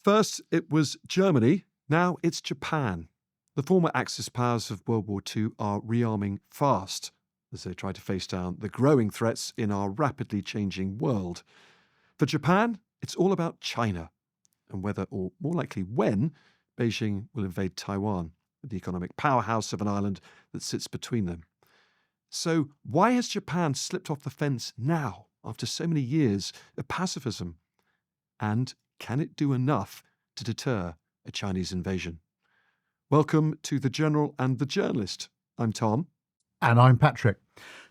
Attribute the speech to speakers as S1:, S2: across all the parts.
S1: First, it was Germany. Now it's Japan. The former Axis powers of World War II are rearming fast as they try to face down the growing threats in our rapidly changing world. For Japan, it's all about China and whether, or more likely when, Beijing will invade Taiwan, the economic powerhouse of an island that sits between them. So why has Japan slipped off the fence now, after so many years of pacifism? And can it do enough to deter a Chinese invasion? Welcome to The General and the Journalist. I'm Tom.
S2: And I'm Patrick.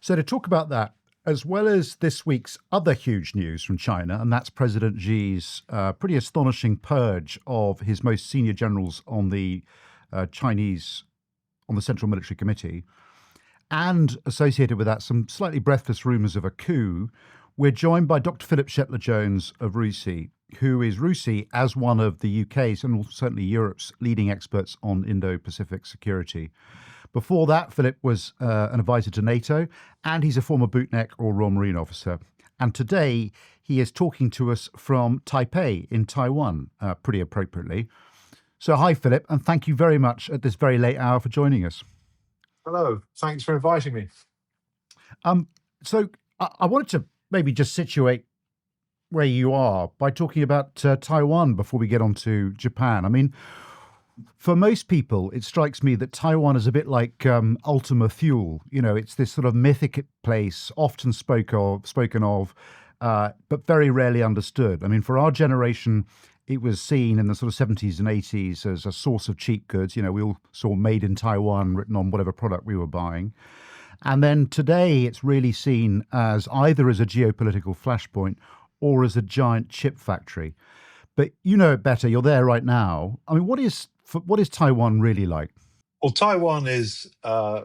S2: So to talk about that, as well as this week's other huge news from China, and that's President Xi's pretty astonishing purge of his most senior generals on the Central Military Committee, and associated with that, some slightly breathless rumours of a coup, we're joined by Dr. Philip Shetler-Jones of RUSI, who is RUSI as one of the UK's and certainly Europe's leading experts on Indo-Pacific security. Before that, Philip was an advisor to NATO, and he's a former bootneck or Royal Marine officer. And today, he is talking to us from Taipei in Taiwan, pretty appropriately. So hi, Philip, and thank you very much at this very late hour for joining us.
S3: Hello, thanks for inviting me.
S2: So I wanted to maybe just situate where you are by talking about Taiwan before we get on to Japan. I mean, for most people, it strikes me that Taiwan is a bit like Ultima Thule. You know, it's this sort of mythic place, often spoken of, but very rarely understood. I mean, for our generation, it was seen in the sort of 70s and 80s as a source of cheap goods. You know, we all saw "Made in Taiwan" written on whatever product we were buying. And then today, it's really seen as either as a geopolitical flashpoint or as a giant chip factory. But you know it better. You're there right now. I mean, what is Taiwan really like?
S3: Well, Taiwan is a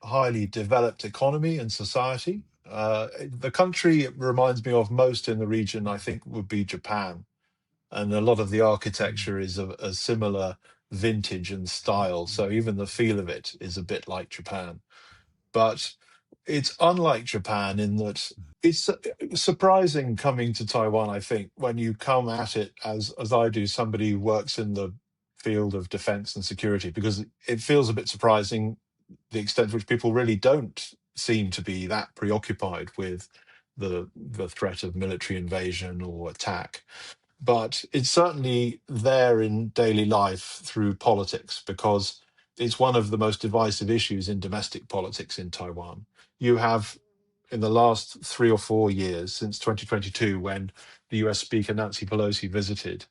S3: highly developed economy and society. The country it reminds me of most in the region, I think, would be Japan. And a lot of the architecture is of a similar vintage and style. So even the feel of it is a bit like Japan. But it's unlike Japan in that it's surprising coming to Taiwan, I think, when you come at it as I do, somebody who works in the field of defense and security, because it feels a bit surprising the extent to which people really don't seem to be that preoccupied with the threat of military invasion or attack. But it's certainly there in daily life through politics, because it's one of the most divisive issues in domestic politics in Taiwan. You have, in the last 3 or 4 years, since 2022, when the US Speaker Nancy Pelosi visited,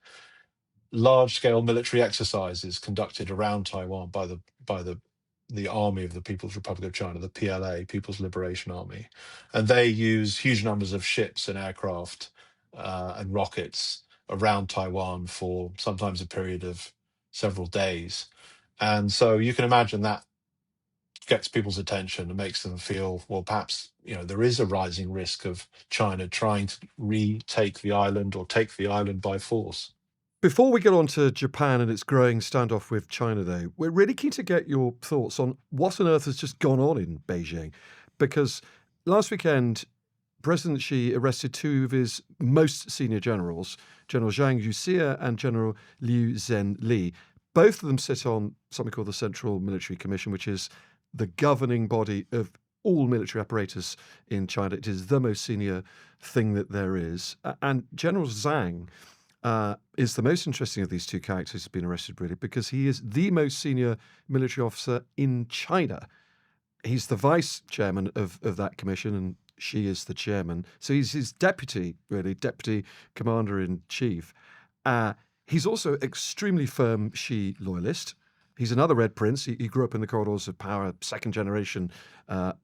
S3: large-scale military exercises conducted around Taiwan by the Army of the People's Republic of China, the PLA, People's Liberation Army. And they use huge numbers of ships and aircraft and rockets around Taiwan for sometimes a period of several days. And so you can imagine that gets people's attention and makes them feel, well, perhaps, you know, there is a rising risk of China trying to retake the island or take the island by force.
S1: Before we get on to Japan and its growing standoff with China, though, we're really keen to get your thoughts on what on earth has just gone on in Beijing. Because last weekend, President Xi arrested 2 of his most senior generals, General Zhang Yuxia and General Liu Zhenli. Both of them sit on something called the Central Military Commission, which is the governing body of all military apparatus in China. It is the most senior thing that there is. And General Zhang is the most interesting of these 2 characters who's been arrested, really, because he is the most senior military officer in China. He's the vice chairman of that commission, and Xi is the chairman. So he's his deputy commander-in-chief. He's also extremely firm Xi loyalist. He's another Red Prince. He grew up in the corridors of power, second-generation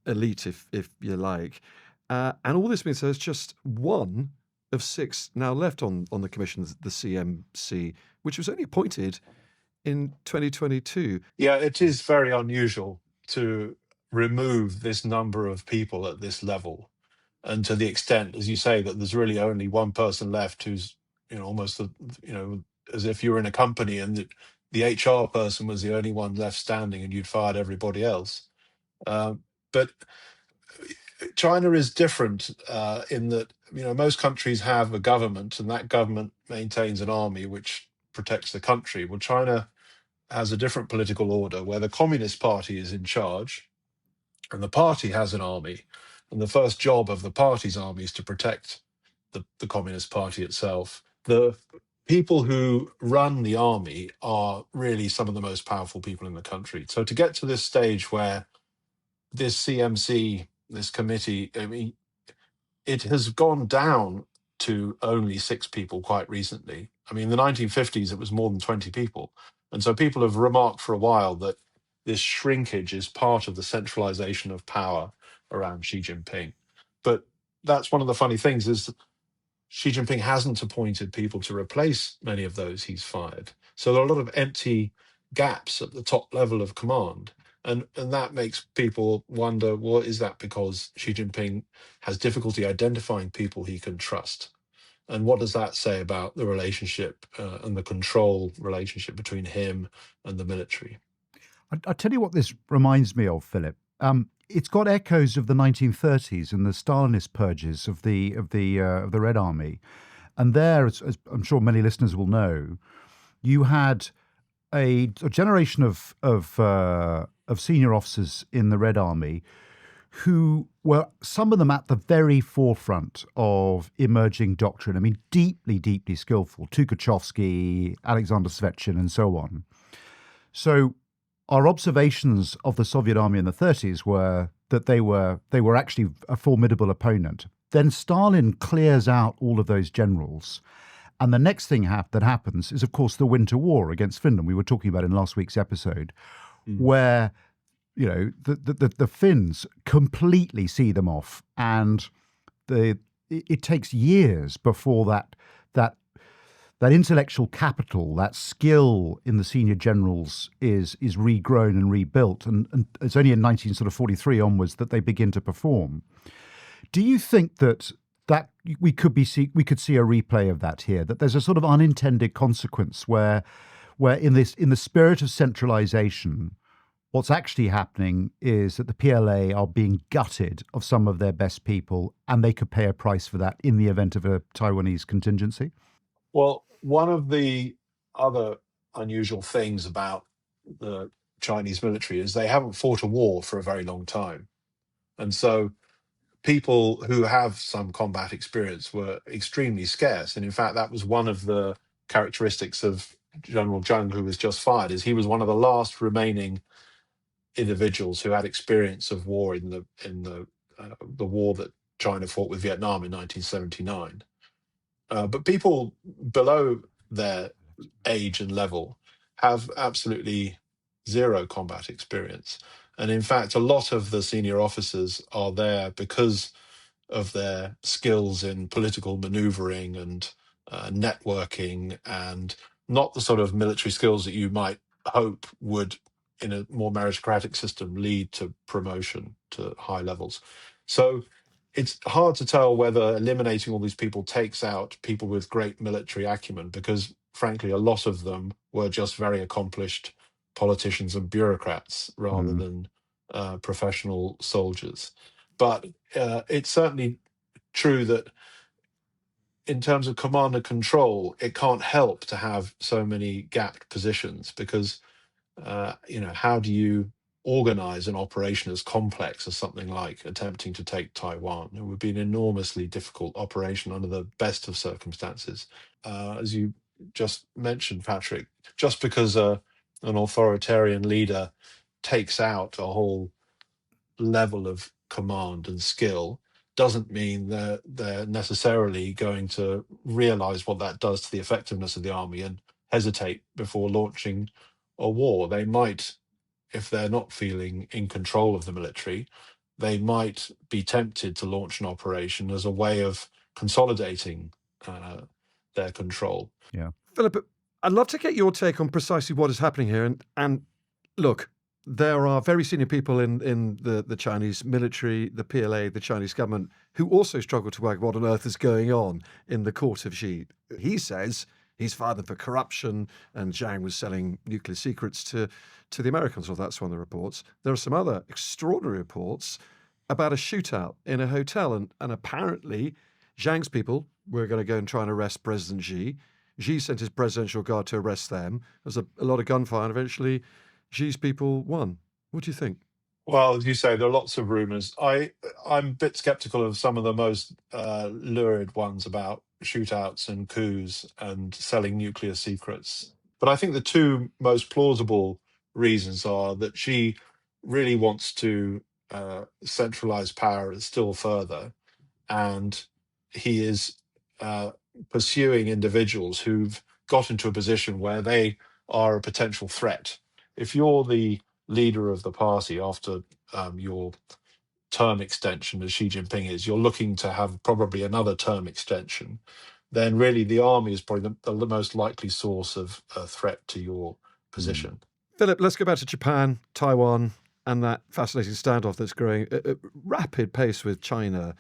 S1: elite, if you like. And all this means there's just one of 6 now left on the commission, the CMC, which was only appointed in 2022.
S3: Yeah, it is very unusual to remove this number of people at this level, and to the extent, as you say, that there's really only one person left who's, you know, almost, as if you're in a company and the HR person was the only one left standing and you'd fired everybody else. But China is different in that, you know, most countries have a government, and that government maintains an army which protects the country. Well, China has a different political order where the Communist Party is in charge and the party has an army. And the first job of the party's army is to protect the Communist Party itself. The people who run the army are really some of the most powerful people in the country. So to get to this stage where this CMC, this committee, I mean, it has gone down to only 6 people quite recently. I mean, in the 1950s, it was more than 20 people. And so people have remarked for a while that this shrinkage is part of the centralization of power around Xi Jinping. But that's one of the funny things is that Xi Jinping hasn't appointed people to replace many of those he's fired. So there are a lot of empty gaps at the top level of command. And that makes people wonder, well, is that because Xi Jinping has difficulty identifying people he can trust? And what does that say about the relationship and the control relationship between him and the military?
S2: I tell you what this reminds me of, Philip. It's got echoes of the 1930s and the Stalinist purges of the Red Army, and there, as I'm sure many listeners will know, you had a generation of senior officers in the Red Army who were, some of them, at the very forefront of emerging doctrine. I mean, deeply, deeply skillful. Tukhachevsky, Alexander Svechin, and so on. So our observations of the Soviet army in the 30s were that they were actually a formidable opponent. Then Stalin clears out all of those generals. And the next thing that happens is, of course, the Winter War against Finland, we were talking about in last week's episode, where, you know, the Finns completely see them off. And it takes years before that intellectual capital, that skill in the senior generals is regrown and rebuilt. And it's only in 1943 onwards that they begin to perform. Do you think that we could see a replay of that here? That there's a sort of unintended consequence where in the spirit of centralization, what's actually happening is that the PLA are being gutted of some of their best people, and they could pay a price for that in the event of a Taiwanese contingency?
S3: Well, one of the other unusual things about the Chinese military is they haven't fought a war for a very long time. And so people who have some combat experience were extremely scarce. And in fact, that was one of the characteristics of General Zheng, who was just fired, is he was one of the last remaining individuals who had experience of war in the war that China fought with Vietnam in 1979. But people below their age and level have absolutely zero combat experience. And in fact, a lot of the senior officers are there because of their skills in political maneuvering and networking, and not the sort of military skills that you might hope would, in a more meritocratic system, lead to promotion to high levels. So it's hard to tell whether eliminating all these people takes out people with great military acumen, because frankly, a lot of them were just very accomplished politicians and bureaucrats rather than professional soldiers. But it's certainly true that in terms of command and control, it can't help to have so many gapped positions, because how do you organize an operation as complex as something like attempting to take Taiwan? It would be an enormously difficult operation under the best of circumstances. As you just mentioned, Patrick, just because an authoritarian leader takes out a whole level of command and skill doesn't mean that they're necessarily going to realize what that does to the effectiveness of the army and hesitate before launching a war. They might, if they're not feeling in control of the military, they might be tempted to launch an operation as a way of consolidating their control.
S2: Yeah.
S1: Philip, I'd love to get your take on precisely what is happening here. And look, there are very senior people in the Chinese military, the PLA, the Chinese government, who also struggle to work what on earth is going on in the court of Xi. He says he's fired them for corruption, and Zhang was selling nuclear secrets to the Americans. Well, that's one of the reports. There are some other extraordinary reports about a shootout in a hotel, and apparently Zhang's people were going to go and try and arrest President Xi. Xi sent his presidential guard to arrest them. There was a lot of gunfire, and eventually Xi's people won. What do you think?
S3: Well, as you say, there are lots of rumours. I'm a bit skeptical of some of the most lurid ones about shootouts and coups and selling nuclear secrets. But I think the two most plausible reasons are that she really wants to centralize power still further, and he is uh, pursuing individuals who've got into a position where they are a potential threat. If you're the leader of the party after your term extension, as Xi Jinping is, you're looking to have probably another term extension, then really the army is probably the most likely source of a threat to your position.
S1: Philip, let's go back to Japan, Taiwan, and that fascinating standoff that's growing at rapid pace with China.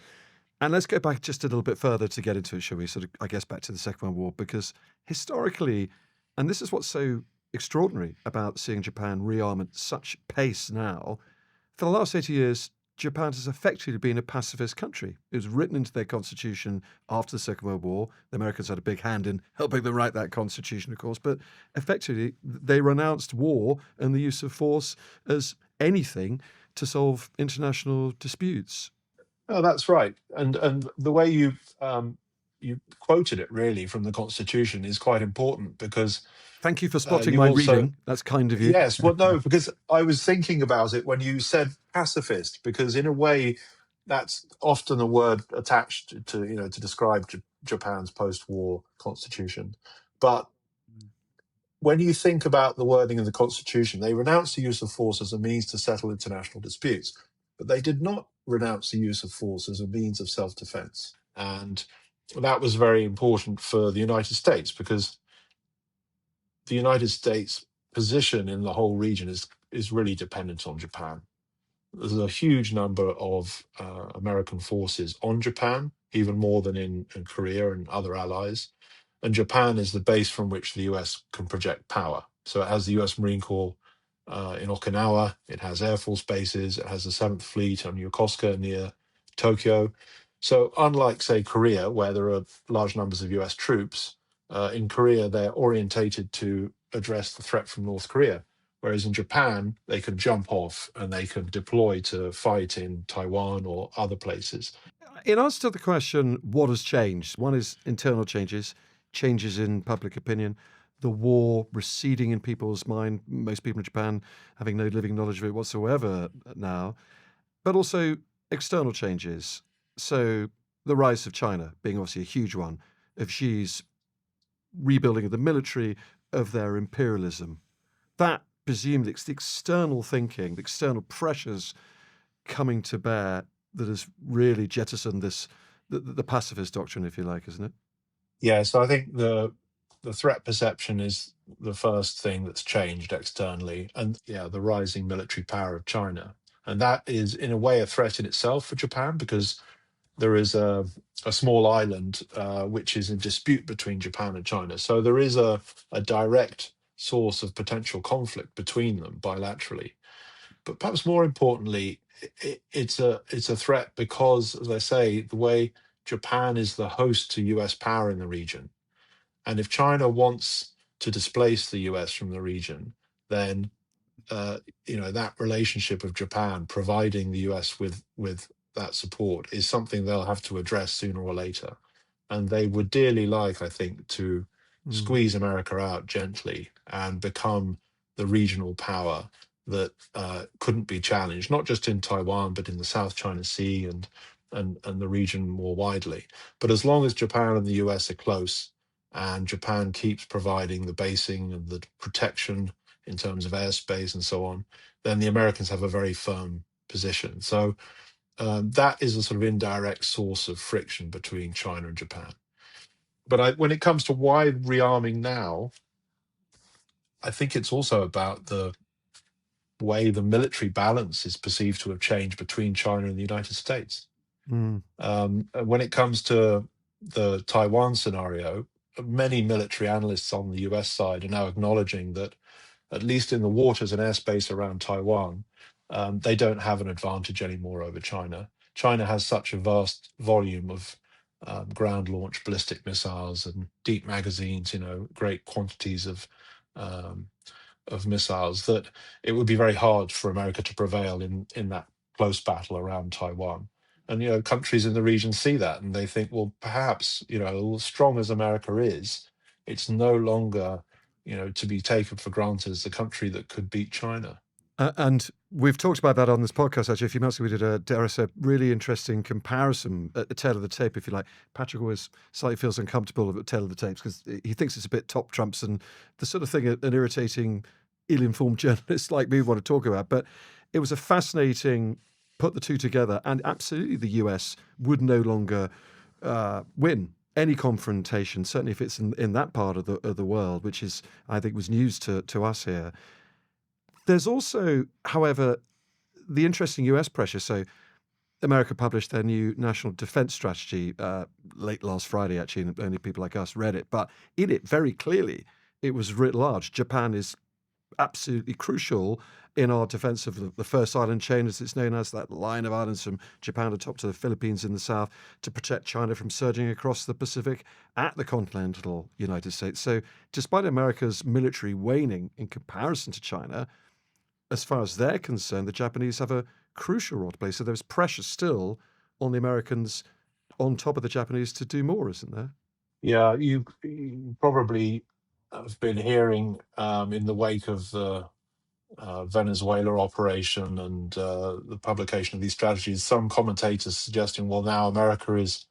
S1: And let's go back just a little bit further to get into it, shall we? Sort of, I guess, back to the Second World War, because historically, and this is what's so extraordinary about seeing Japan rearm at such pace now, for the last 80 years, Japan has effectively been a pacifist country. It was written into their constitution after the Second World War. The Americans had a big hand in helping them write that constitution, of course, but effectively they renounced war and the use of force as anything to solve international disputes.
S3: Oh, that's right. And the way you quoted it really from the Constitution is quite important because
S1: Thank you for spotting
S3: you
S1: my
S3: also
S1: reading. That's kind of you.
S3: yes, well, no, because I was thinking about it when you said pacifist, because in a way that's often a word attached to to describe Japan's post-war constitution, but when you think about the wording of the Constitution, they renounced the use of force as a means to settle international disputes, but they did not renounce the use of force as a means of self-defense. And that was very important for the United States because the United States' position in the whole region is really dependent on Japan. There's a huge number of American forces on Japan, even more than in Korea and other allies. And Japan is the base from which the US can project power. So it has the US Marine Corps in Okinawa, it has Air Force bases, it has the 7th Fleet on Yokosuka near Tokyo. So unlike, say, Korea, where there are large numbers of US troops, in Korea they're orientated to address the threat from North Korea. Whereas in Japan, they can jump off and they can deploy to fight in Taiwan or other places.
S1: In answer to the question, what has changed? One is internal changes, changes in public opinion, the war receding in people's mind, most people in Japan having no living knowledge of it whatsoever now, but also external changes. So the rise of China being obviously a huge one, of Xi's rebuilding of the military, of their imperialism. That presumed it's the external thinking, the external pressures coming to bear that has really jettisoned the pacifist doctrine, if you like, isn't it?
S3: Yeah, so I think the threat perception is the first thing that's changed externally, and yeah, the rising military power of China, and that is in a way a threat in itself for Japan because there is a small island which is in dispute between Japan and China. So there is a direct source of potential conflict between them bilaterally. But perhaps more importantly, it's a threat because, as I say, the way Japan is the host to US power in the region. And if China wants to displace the US from the region, then that relationship of Japan providing the US with that support is something they'll have to address sooner or later. And they would dearly like, I think, to squeeze America out gently and become the regional power that couldn't be challenged, not just in Taiwan, but in the South China Sea and the region more widely. But as long as Japan and the US are close, and Japan keeps providing the basing and the protection in terms of airspace and so on, then the Americans have a very firm position. So that is a sort of indirect source of friction between China and Japan. But when it comes to why rearming now, I think it's also about the way the military balance is perceived to have changed between China and the United States. When it comes to the Taiwan scenario, many military analysts on the US side are now acknowledging that, at least in the waters and airspace around Taiwan, they don't have an advantage anymore over China. China has such a vast volume of ground-launched ballistic missiles and deep magazines, great quantities um, of missiles, that it would be very hard for America to prevail in that close battle around Taiwan. And countries in the region see that, and they think, well, perhaps as strong as America is, it's no longer to be taken for granted as the country that could beat China.
S1: And we've talked about that on this podcast, actually. A few months ago, we did a really interesting comparison at the tail of the tape, if you like. Patrick always slightly feels uncomfortable at the tail of the tapes because he thinks it's a bit top trumps and the sort of thing an irritating, ill-informed journalist like me want to talk about. But it was a fascinating put the two together, and absolutely the US would no longer win any confrontation, certainly if it's in that part of the world, which is, I think, was news to us here. There's also, however, the interesting US pressure. So America published their new national defense strategy late last Friday, actually, and only people like us read it. But in it, very clearly, it was writ large. Japan is absolutely crucial in our defense of the first island chain, as it's known as, that line of islands from Japan atop to the Philippines in the south, to protect China from surging across the Pacific at the continental United States. So despite America's military waning in comparison to China, as far as they're concerned, the Japanese have a crucial role to play. So there's pressure still on the Americans on top of the Japanese to do more, isn't there?
S3: Yeah, you probably have been hearing in the wake of the Venezuela operation and the publication of these strategies, some commentators suggesting, well, now America is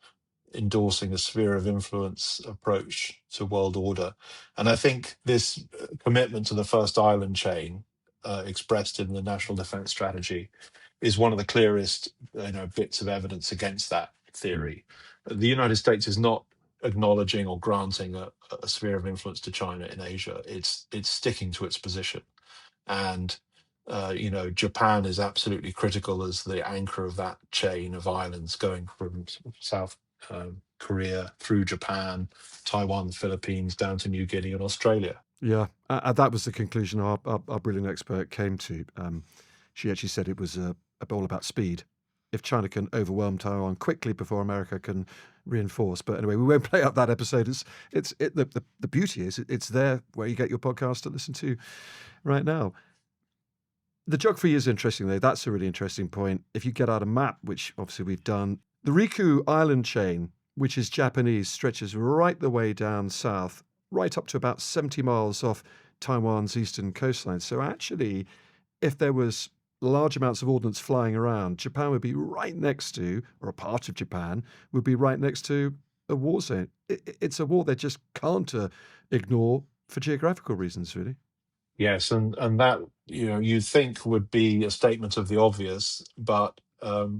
S3: endorsing a sphere of influence approach to world order. And I think this commitment to the first island chain expressed in the national defense strategy is one of the clearest bits of evidence against that theory. The United States is not acknowledging or granting a sphere of influence to China in Asia. It's sticking to its position. And Japan is absolutely critical as the anchor of that chain of islands going from South Korea through Japan, Taiwan, Philippines, down to New Guinea and Australia.
S1: Yeah, that was the conclusion our brilliant expert came to. She actually said it was all about speed. If China can overwhelm Taiwan quickly before America can reinforce. But anyway, we won't play up that episode. The beauty is it's there where you get your podcast to listen to right now. The geography is interesting, though. That's a really interesting point. If you get out a map, which obviously we've done, the Ryukyu island chain, which is Japanese, stretches right the way down south, right up to about 70 miles off Taiwan's eastern coastline. So actually, if there was large amounts of ordnance flying around, Japan would be right next to, or a part of Japan would be right next to a war zone. It's a war they just can't ignore for geographical reasons, really.
S3: Yes, and that you'd think would be a statement of the obvious, but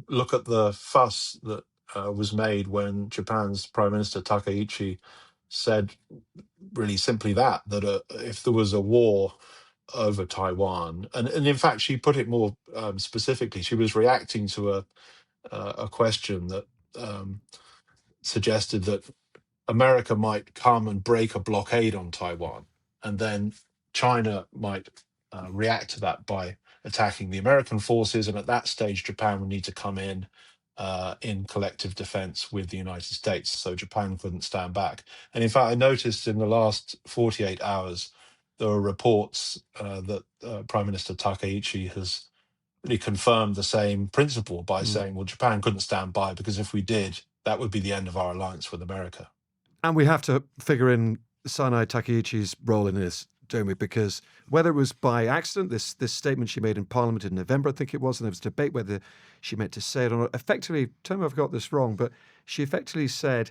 S3: look at the fuss that was made when Japan's Prime Minister Takaichi said really simply that if there was a war over Taiwan, and in fact she put it more specifically, she was reacting to a question that suggested that America might come and break a blockade on Taiwan, and then China might react to that by attacking the American forces. And at that stage, Japan would need to come in collective defense with the United States. So Japan couldn't stand back. And in fact, I noticed in the last 48 hours, there are reports that Prime Minister Takaichi has really confirmed the same principle by saying, well, Japan couldn't stand by because if we did, that would be the end of our alliance with America.
S1: And we have to figure in Sanai Takaichi's role in this, don't we? Because whether it was by accident, this statement she made in Parliament in November, I think it was, and there was debate whether she meant to say it or not. Effectively, tell me if I've got this wrong, but she effectively said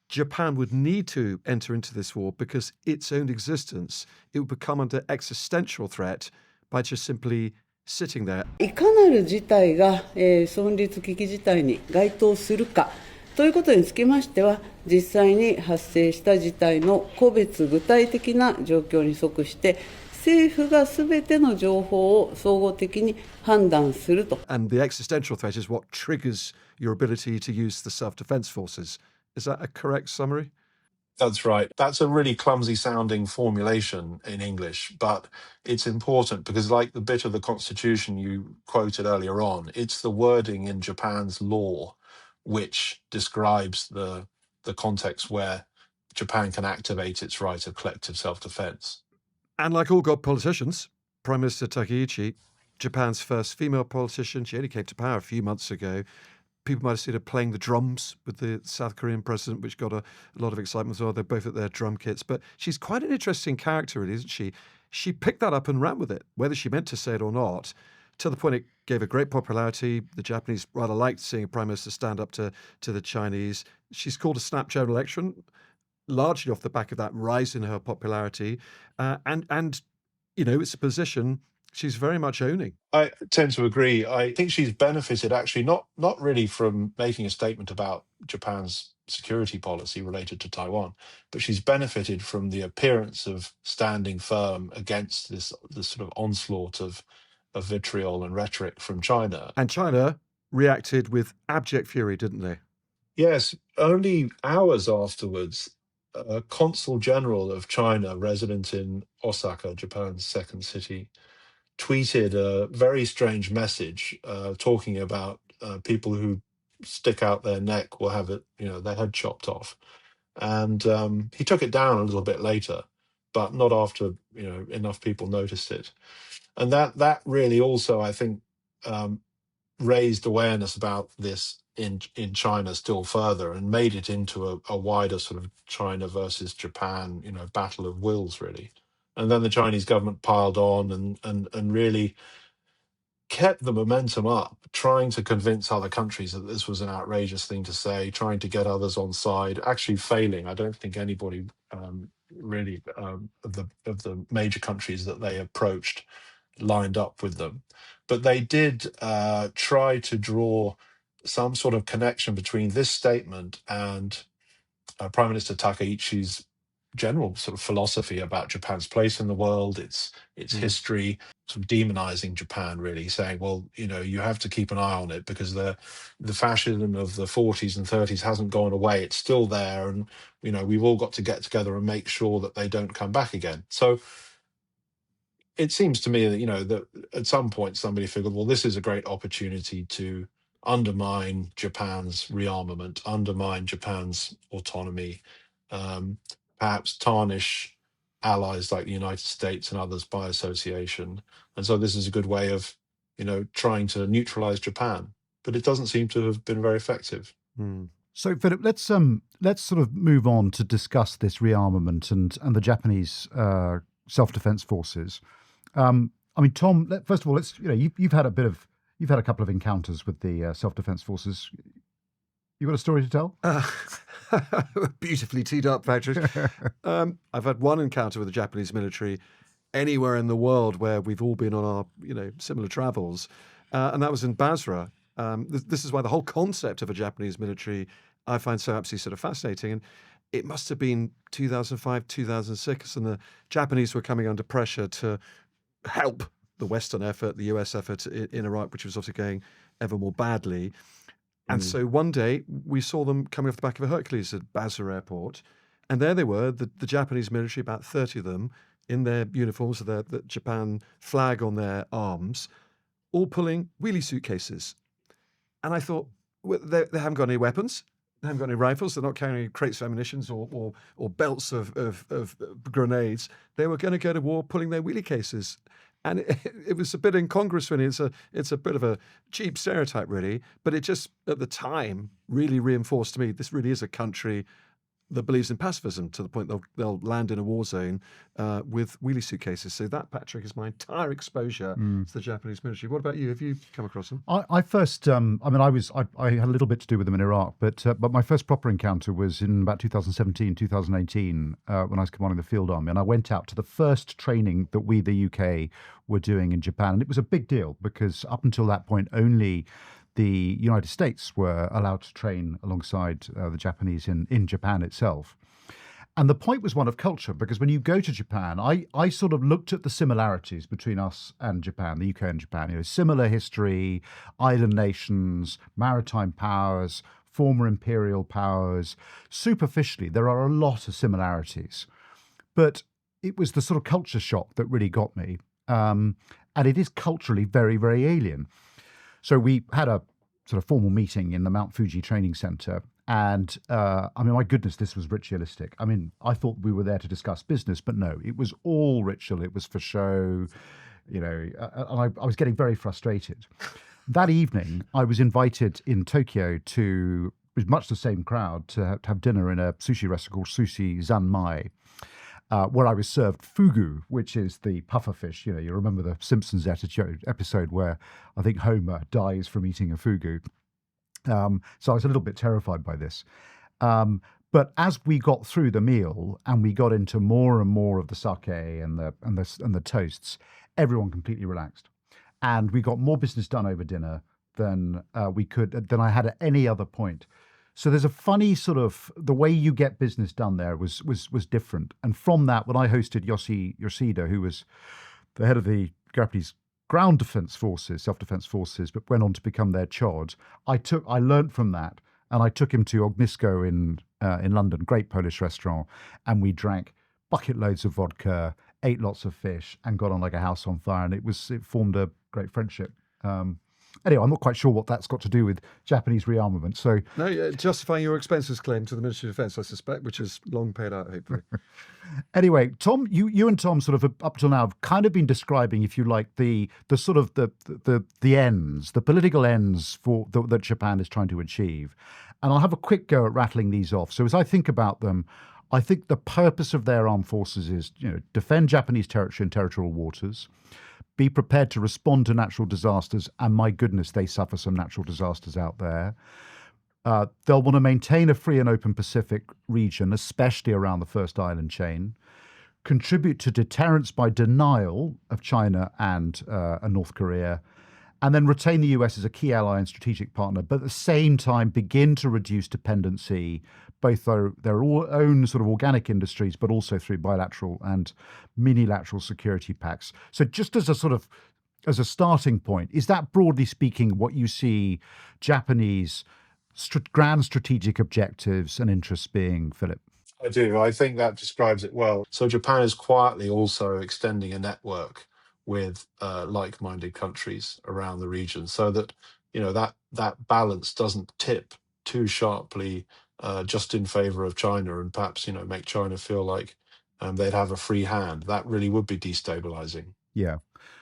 S1: Japan would need to enter into this war because its own existence, it would become under existential threat by just simply sitting there.
S4: いかなる事態が、存立危機事態に該当するかということにつきましては、実際に発生した事態の個別具体的な状況に即して、政府がすべての情報を総合的に判断すると。
S1: And the existential threat is what triggers your ability to use the self-defense forces. Is that a correct summary?
S3: That's right. That's a really clumsy sounding formulation in English, but it's important because, like the bit of the Constitution you quoted earlier on, it's the wording in Japan's law which describes the context where Japan can activate its right of collective self-defense.
S1: And like all good politicians, Prime Minister Takeuchi, Japan's first female politician, she only came to power a few months ago. People might have seen her playing the drums with the South Korean president, which got a lot of excitement as well. They're both at their drum kits. But she's quite an interesting character, really, isn't she? She picked that up and ran with it, whether she meant to say it or not, to the point it gave her great popularity. The Japanese rather liked seeing a prime minister stand up to the Chinese. She's called a snap general election, largely off the back of that rise in her popularity. And it's a position she's very much owning.
S3: I tend to agree. I think she's benefited actually not really from making a statement about Japan's security policy related to Taiwan, but she's benefited from the appearance of standing firm against this sort of onslaught of vitriol and rhetoric from China.
S1: And China reacted with abject fury, didn't they?
S3: Yes, only hours afterwards, a consul general of China resident in Osaka, Japan's second city, tweeted a very strange message talking about people who stick out their neck will have their head chopped off. And he took it down a little bit later, but not after enough people noticed it. And that really also, I think, raised awareness about this in China still further and made it into a wider sort of China versus Japan, battle of wills, really. And then the Chinese government piled on and really kept the momentum up, trying to convince other countries that this was an outrageous thing to say, trying to get others on side, actually failing. I don't think anybody really of the major countries that they approached lined up with them. But they did try to draw some sort of connection between this statement and Prime Minister Takeuchi's general sort of philosophy about Japan's place in the world, its history, sort of demonizing Japan, really saying, well, you have to keep an eye on it because the fascism of the 40s and 30s hasn't gone away. It's still there. And, we've all got to get together and make sure that they don't come back again. So it seems to me that, that at some point somebody figured, well, this is a great opportunity to undermine Japan's rearmament, undermine Japan's autonomy, perhaps tarnish allies like the United States and others by association. And so this is a good way of, trying to neutralize Japan. But it doesn't seem to have been very effective.
S2: So, Philip, let's sort of move on to discuss this rearmament and the Japanese self-defense forces. I mean, Tom, first of all, you've had a couple of encounters with the self-defense forces. You got a story to tell?
S1: Beautifully teed up, Patrick. I've had one encounter with the Japanese military anywhere in the world where we've all been on our, similar travels, and that was in Basra. This is why the whole concept of a Japanese military I find so absolutely sort of fascinating. And it must have been 2005, 2006, and the Japanese were coming under pressure to help the Western effort, the US effort in Iraq, which was obviously going ever more badly. And so one day we saw them coming off the back of a Hercules at Basra Airport. And there they were, the Japanese military, about 30 of them, in their uniforms with the Japan flag on their arms, all pulling wheelie suitcases. And I thought, well, they haven't got any weapons. They haven't got any rifles. They're not carrying any crates of ammunition or belts of grenades. They were going to go to war pulling their wheelie cases. And it was a bit incongruous, really. It's a bit of a cheap stereotype, really. But it just, at the time, really reinforced to me, this really is a country that believes in pacifism to the point they'll land in a war zone with wheelie suitcases. So that, Patrick, is my entire exposure to the Japanese military. What about you? Have you come across them?
S2: I first, I had a little bit to do with them in Iraq, but my first proper encounter was in about 2017, 2018, when I was commanding the field army, and I went out to the first training that we, the UK, were doing in Japan, and it was a big deal because up until that point, only the United States were allowed to train alongside the Japanese in Japan itself. And the point was one of culture, because when you go to Japan, I sort of looked at the similarities between us and Japan, the UK and Japan, similar history, island nations, maritime powers, former imperial powers. Superficially, there are a lot of similarities. But it was the sort of culture shock that really got me. And it is culturally very, very alien. So we had a sort of formal meeting in the Mount Fuji Training Center. And I mean, my goodness, this was ritualistic. I mean, I thought we were there to discuss business, but no, it was all ritual. It was for show, and I was getting very frustrated. That evening, I was invited in Tokyo to, with much the same crowd, to have dinner in a sushi restaurant called Sushi Zanmai, where I was served fugu, which is the puffer fish. You remember the Simpsons episode where I think Homer dies from eating a fugu. So I was a little bit terrified by this. But as we got through the meal and we got into more and more of the sake and the toasts, everyone completely relaxed, and we got more business done over dinner than I had at any other point. So there's a funny sort of, the way you get business done there was different. And from that, when I hosted Yoshida, who was the head of the Japanese ground defense forces, self-defense forces, but went on to become their chod, I learned from that, and I took him to Ognisko in London, great Polish restaurant, and we drank bucket loads of vodka, ate lots of fish, and got on like a house on fire, and it formed a great friendship. Anyway, I'm not quite sure what that's got to do with Japanese rearmament. So
S1: no, justifying your expenses claim to the Ministry of Defence, I suspect, which is long paid out, hopefully.
S2: Anyway, Tom, you and Tom sort of up till now have kind of been describing, if you like, the sort of the ends, the political ends that Japan is trying to achieve. And I'll have a quick go at rattling these off. So as I think about them, I think the purpose of their armed forces is, defend Japanese territory and territorial waters, be prepared to respond to natural disasters, and my goodness, they suffer some natural disasters out there. They'll want to maintain a free and open Pacific region, especially around the first island chain, contribute to deterrence by denial of China and North Korea, and then retain the US as a key ally and strategic partner, but at the same time begin to reduce dependency, both their own sort of organic industries, but also through bilateral and minilateral security pacts. So just as a starting point, is that broadly speaking what you see Japanese grand strategic objectives and interests being, Philip?
S3: I do. I think that describes it well. So Japan is quietly also extending a network with like-minded countries around the region, so that that balance doesn't tip too sharply just in favor of China, and perhaps make China feel like they'd have a free hand. That really would be destabilizing.
S2: Yeah.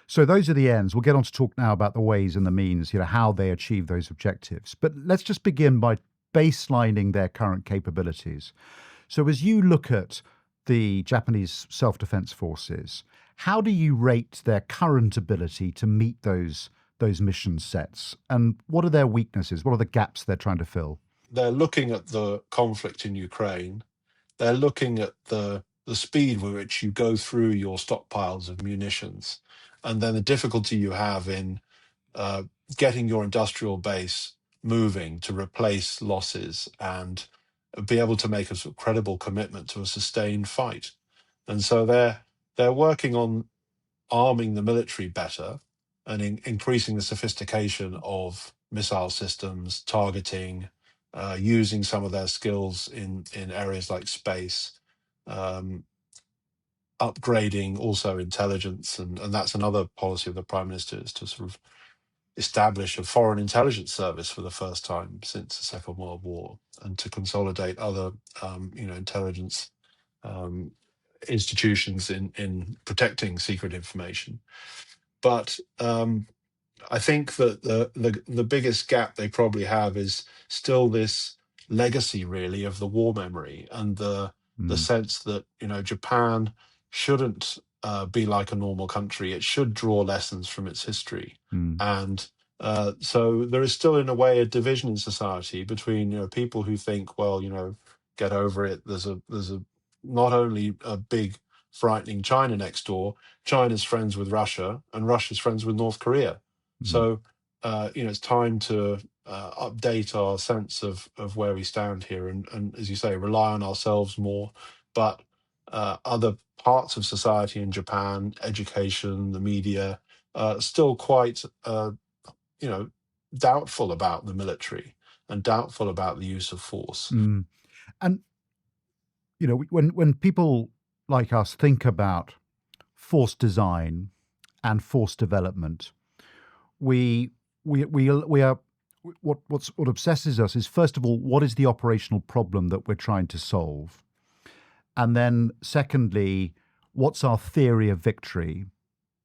S2: So those are the ends. We'll get on to talk now about the ways and the means, how they achieve those objectives. But let's just begin by baselining their current capabilities. So as you look at the Japanese self-defense forces, how do you rate their current ability to meet those mission sets? And what are their weaknesses? What are the gaps they're trying to fill?
S3: They're looking at the conflict in Ukraine. They're looking at the speed with which you go through your stockpiles of munitions, and then the difficulty you have in getting your industrial base moving to replace losses and be able to make a sort of credible commitment to a sustained fight. And so they're working on arming the military better and increasing the sophistication of missile systems, targeting, using some of their skills in areas like space, upgrading also intelligence, and that's another policy of the Prime Minister, is to sort of establish a foreign intelligence service for the first time since the Second World War, and to consolidate other intelligence institutions in protecting secret information. But I think that the biggest gap they probably have is still this legacy, really, of the war memory and the sense that Japan shouldn't be like a normal country. It should draw lessons from its history, and so there is still, in a way, a division in society between people who think, well, get over it. There's a not only a big frightening China next door. China's friends with Russia, and Russia's friends with North Korea. So, it's time to update our sense of where we stand here, and as you say, rely on ourselves more. But other parts of society in Japan, education, the media, still quite, doubtful about the military and doubtful about the use of force.
S2: And when people like us think about force design and force development, we are what obsesses us is, first of all, what is the operational problem that we're trying to solve? And then secondly, what's our theory of victory?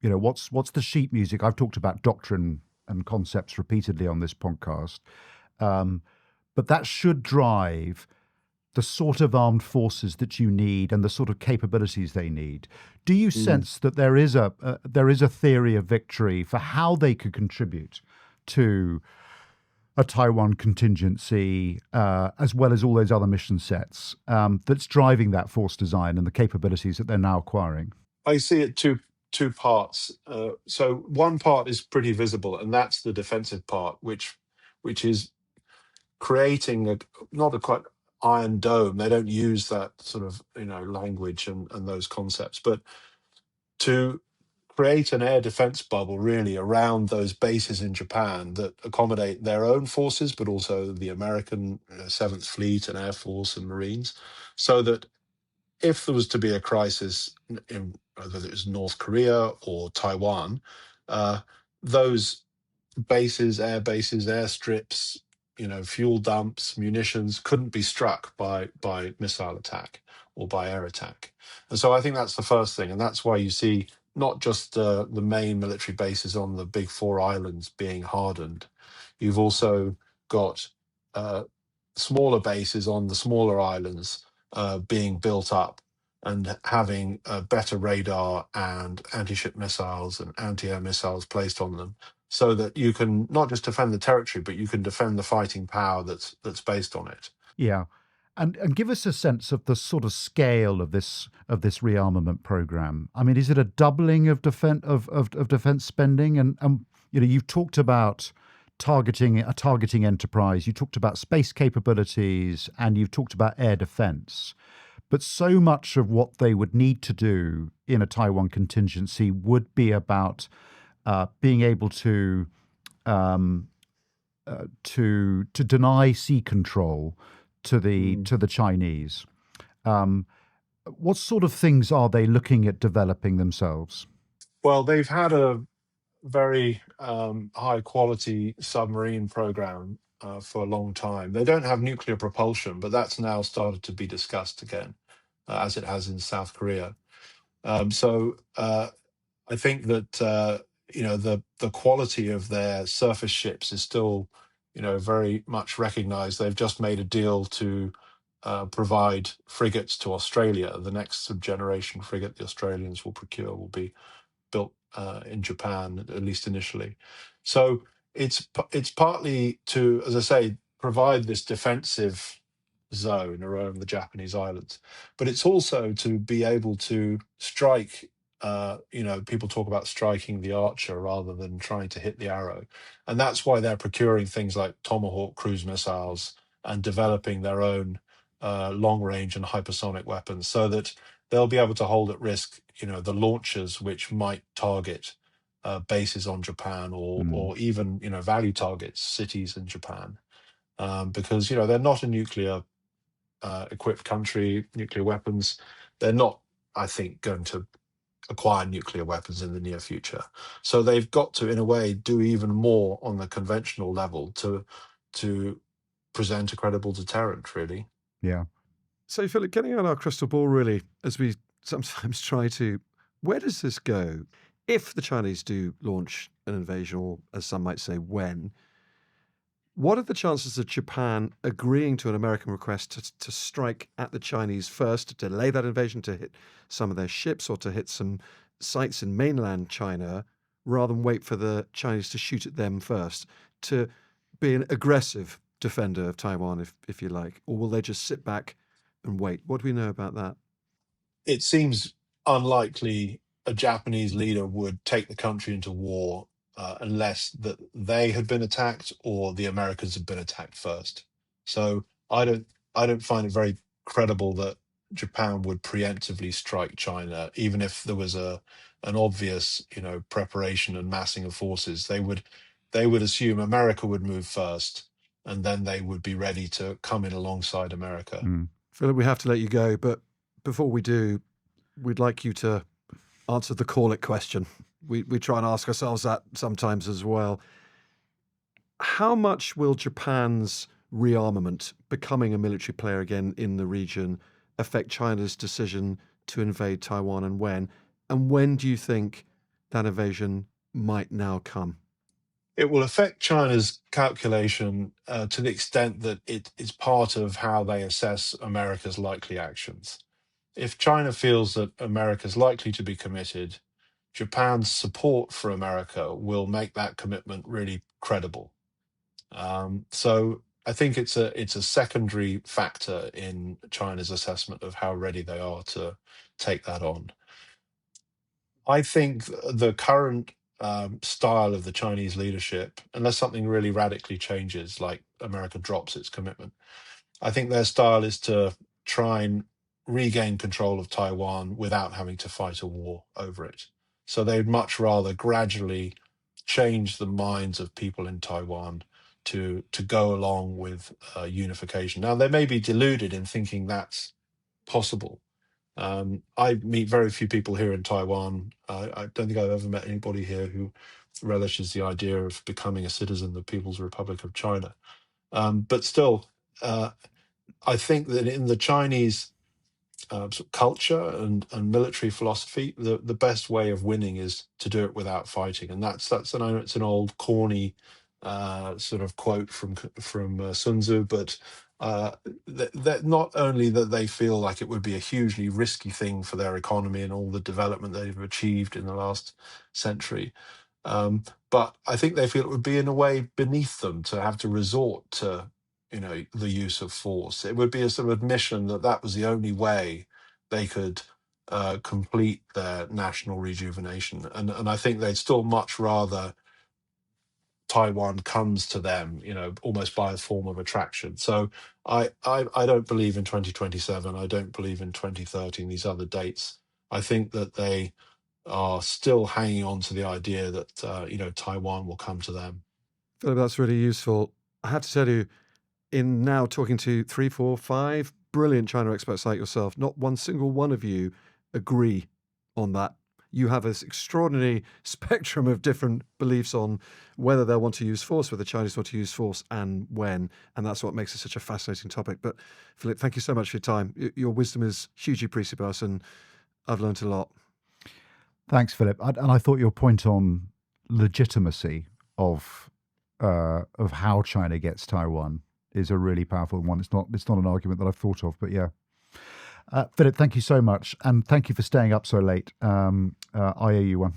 S2: You know, what's the sheet music? I've talked about doctrine and concepts repeatedly on this podcast. But that should drive the sort of armed forces that you need and the sort of capabilities they need. Do you sense that there is a theory of victory for how they could contribute to a Taiwan contingency, as well as all those other mission sets, that's driving that force design and the capabilities that they're now acquiring?
S3: I see it two parts. So one part is pretty visible, and that's the defensive part, which is creating not a quite iron dome. They don't use that sort of language and those concepts, but to create an air defense bubble really around those bases in Japan that accommodate their own forces, but also the American Seventh Fleet and Air Force and Marines, so that if there was to be a crisis in whether it was North Korea or Taiwan, those bases, air bases, airstrips, fuel dumps, munitions couldn't be struck by missile attack or by air attack. And so I think that's the first thing, and that's why you see not just the main military bases on the big four islands being hardened. You've also got smaller bases on the smaller islands being built up and having better radar and anti-ship missiles and anti-air missiles placed on them, so that you can not just defend the territory, but you can defend the fighting power that's based on it.
S2: Yeah. And give us a sense of the sort of scale of this rearmament program. I mean, is it a doubling of defense spending? And you've talked about targeting enterprise. You talked about space capabilities, and you've talked about air defense. But so much of what they would need to do in a Taiwan contingency would be about being able to deny sea control to the Chinese. What sort of things are they looking at developing themselves?
S3: Well, they've had a very high quality submarine program for a long time. They don't have nuclear propulsion, but that's now started to be discussed again, as it has in South Korea. So I think that the quality of their surface ships is still very much recognized. They've just made a deal to provide frigates to Australia. The next generation frigate the Australians will procure will be built in Japan, at least initially. So it's partly to, as I say, provide this defensive zone around the Japanese islands, but it's also to be able to strike. People talk about striking the archer rather than trying to hit the arrow, and that's why they're procuring things like Tomahawk cruise missiles and developing their own long-range and hypersonic weapons, so that they'll be able to hold at risk, the launchers which might target bases on Japan or even, value targets, cities in Japan, because they're not a nuclear equipped country, nuclear weapons. They're not, I think, going to acquire nuclear weapons in the near future. So they've got to, in a way, do even more on the conventional level to present a credible deterrent, really.
S2: Yeah.
S1: So, Philip, getting out our crystal ball, really, as we sometimes try to, where does this go? If the Chinese do launch an invasion, or as some might say, when, what are the chances of Japan agreeing to an American request to strike at the Chinese first, to delay that invasion, to hit some of their ships or to hit some sites in mainland China, rather than wait for the Chinese to shoot at them first, to be an aggressive defender of Taiwan, if you like? Or will they just sit back and wait? What do we know about that?
S3: It seems unlikely a Japanese leader would take the country into war unless that they had been attacked or the Americans had been attacked first. So I don't find it very credible that Japan would preemptively strike China, even if there was an obvious preparation and massing of forces. They would assume America would move first, and then they would be ready to come in alongside America.
S1: Philip, we have to let you go, but before we do, we'd like you to answer the call it question. We try and ask ourselves that sometimes as well. How much will Japan's rearmament, becoming a military player again in the region, affect China's decision to invade Taiwan, and when? And when do you think that invasion might now come?
S3: It will affect China's calculation to the extent that it is part of how they assess America's likely actions. If China feels that America is likely to be committed, Japan's support for America will make that commitment really credible. So I think it's a secondary factor in China's assessment of how ready they are to take that on. I think the current style of the Chinese leadership, unless something really radically changes, like America drops its commitment, I think their style is to try and regain control of Taiwan without having to fight a war over it. So they'd much rather gradually change the minds of people in Taiwan to go along with unification. Now, they may be deluded in thinking that's possible. I meet very few people here in Taiwan. I don't think I've ever met anybody here who relishes the idea of becoming a citizen of the People's Republic of China. But still, I think that in the Chinese sort of culture and military philosophy, the best way of winning is to do it without fighting, and I know it's an old corny sort of quote from Sun Tzu, but that not only that they feel like it would be a hugely risky thing for their economy and all the development they've achieved in the last century, but I think they feel it would be in a way beneath them to have to resort to the use of force. It would be a sort of admission that that was the only way they could complete their national rejuvenation, and I think they'd still much rather Taiwan comes to them, almost by a form of attraction. So I don't believe in 2027. I don't believe in 2030 and these other dates. I think that they are still hanging on to the idea that Taiwan will come to them.
S1: Philip, that's really useful. I have to tell you, in now talking to 3, 4, 5 brilliant China experts like yourself, not one single one of you agree on that. You have this extraordinary spectrum of different beliefs on whether they'll want to use force, whether the Chinese want to use force, and when. And that's what makes it such a fascinating topic. But Philip, thank you so much for your time. Your wisdom is hugely appreciated by us, and I've learned a lot.
S2: Thanks, Philip. And I thought your point on legitimacy of how China gets Taiwan is a really powerful one. It's not an argument that I've thought of, but yeah. Philip, thank you so much, and thank you for staying up so late. I owe you one.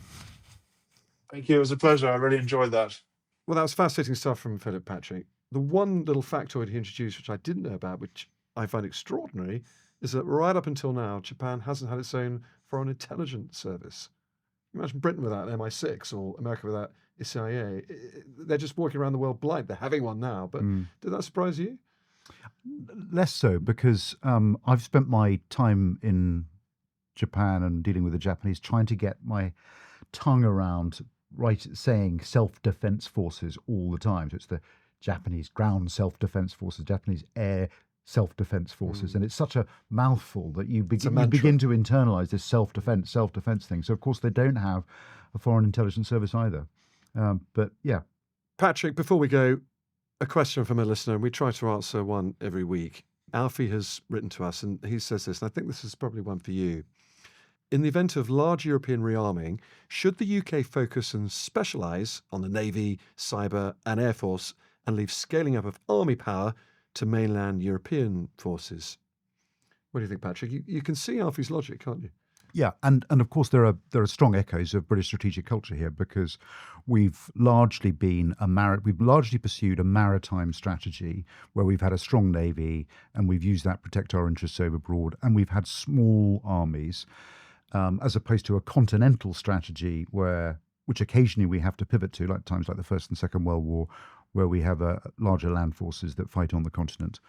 S3: Thank you. It was a pleasure. I really enjoyed that.
S1: Well, that was fascinating stuff from Philip, Patrick. The one little factoid he introduced, which I didn't know about, which I find extraordinary, is that right up until now, Japan hasn't had its own foreign intelligence service. Imagine Britain without MI6 or America without CIA. They're just walking around the world blind. They're having one now, but did that surprise you?
S2: Less so, because I've spent my time in Japan and dealing with the Japanese trying to get my tongue around saying self-defense forces all the time. So it's the Japanese ground self-defense forces, Japanese air self-defense forces, and it's such a mouthful that you begin to internalize this self-defense thing. So of course they don't have a foreign intelligence service either. But yeah.
S1: Patrick, before we go, a question from a listener, and we try to answer one every week. Alfie has written to us, and he says this, and I think this is probably one for you. In the event of large European rearming, should the UK focus and specialise on the Navy, Cyber and Air Force and leave scaling up of army power to mainland European forces? What do you think, Patrick? You can see Alfie's logic, can't you?
S2: Yeah, and of course there are strong echoes of British strategic culture here, because we've largely pursued a maritime strategy where we've had a strong navy and we've used that to protect our interests over abroad, and we've had small armies, as opposed to a continental strategy which occasionally we have to pivot to, like times like the First and Second World War, where we have larger land forces that fight on the continent.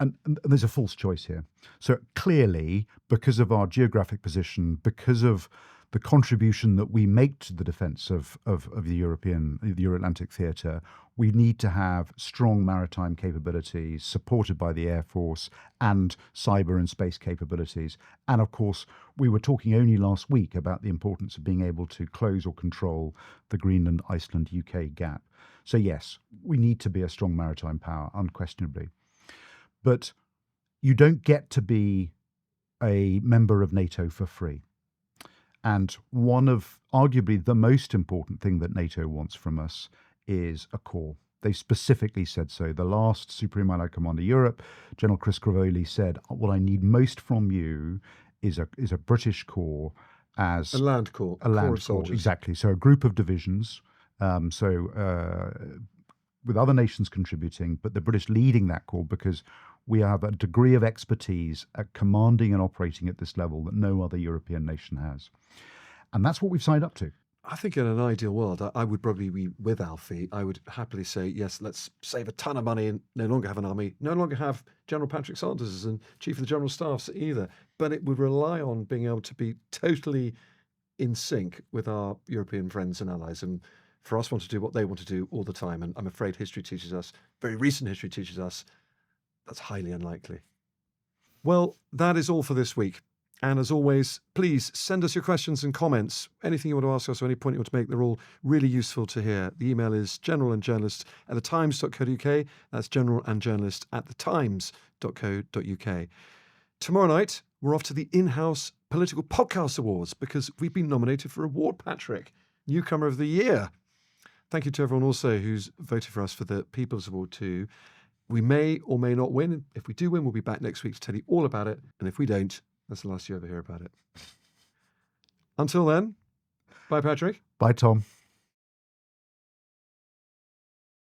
S2: And there's a false choice here. So clearly, because of our geographic position, because of the contribution that we make to the defence of the Euro-Atlantic theatre, we need to have strong maritime capabilities supported by the Air Force and cyber and space capabilities. And of course, we were talking only last week about the importance of being able to close or control the Greenland, Iceland, UK gap. So yes, we need to be a strong maritime power, unquestionably. But you don't get to be a member of NATO for free. And one of arguably the most important thing that NATO wants from us is a core. They specifically said so. The last Supreme Allied Commander Europe, General Chris Cravoli, said, what I need most from you is a British corps as
S1: a land corps,
S2: a land
S1: corps of
S2: corps,
S1: soldiers.
S2: exactly. So a group of divisions, with other nations contributing, but the British leading that corps because we have a degree of expertise at commanding and operating at this level that no other European nation has. And that's what we've signed up to.
S1: I think in an ideal world, I would probably be with Alfie. I would happily say, yes, let's save a ton of money and no longer have an army, no longer have General Patrick Sanders as Chief of the General Staffs either. But it would rely on being able to be totally in sync with our European friends and allies. And for us, want to do what they want to do all the time. And I'm afraid history teaches us, very recent history teaches us, that's highly unlikely. Well, that is all for this week. And as always, please send us your questions and comments. Anything you want to ask us or any point you want to make, they're all really useful to hear. The email is generalandjournalist@thetimes.co.uk. That's generalandjournalist@thetimes.co.uk. Tomorrow night, we're off to the in-house Political Podcast Awards because we've been nominated for Award Patrick, Newcomer of the Year. Thank you to everyone also who's voted for us for the People's Award too. We may or may not win. If we do win, we'll be back next week to tell you all about it. And if we don't, that's the last you ever hear about it. Until then, bye, Patrick.
S2: Bye, Tom.